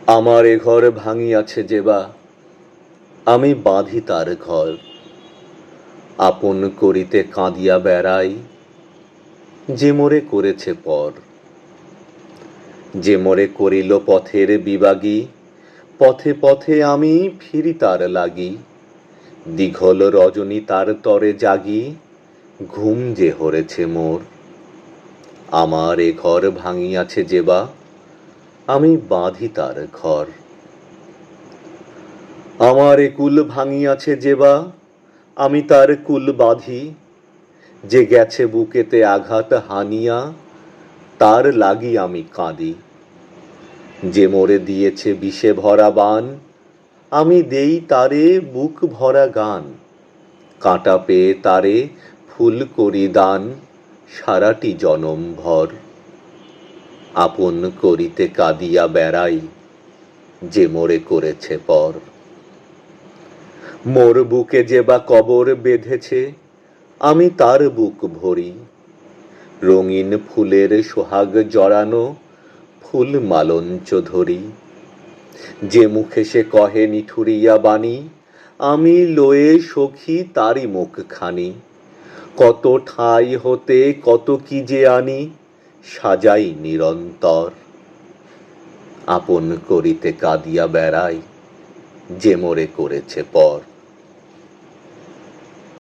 আমার এ ঘর ভাঙিয়াছে যেবা, আমি বাঁধি তার ঘর। আপন করিতে কাঁদিয়া বেড়াই, যে মোরে করেছে পর। যে মোরে করিল পথের বিবাগী, পথে পথে আমি ফিরি তার লাগি। দীঘল রজনী তার তরে জাগি, ঘুম যে হরেছে মোর। আমার এ ঘর ভাঙিয়াছে যেবা, আমি বাঁধি তার ঘর। আমার এ কুল ভাঙিয়াছে যেবা, আমি তার কুল বাঁধি। যে গেছে বুকেতে আঘাত হানিয়া, তার লাগি আমি কাঁদি। যে মোরে দিয়েছে বিষে ভরা বান, আমি দেই তারে বুক ভরা গান। কাঁটা পেয়ে তারে ফুল করি দান, সারাটি জনম ভর। আপন করিতে কাঁদিয়া বেড়াই, যে মোরে করেছে পর। মোর বুকে যে বা কবর বেঁধেছে, আমি তার বুক ভরি। রঙিন ফুলের সোহাগ জড়ানো, ফুল মালঞ্চ ধরি। যে মুখে সে কহে নিঠুরিয়া বাণী, আমি লয়ে সখী তারি মুখখানি। কত ঠাঁই হতে কত কি যে আনি, সাজাই নিরন্তর। আপন করিতে কাঁদিয়া বেড়াই, যে মোরে করেছে পর।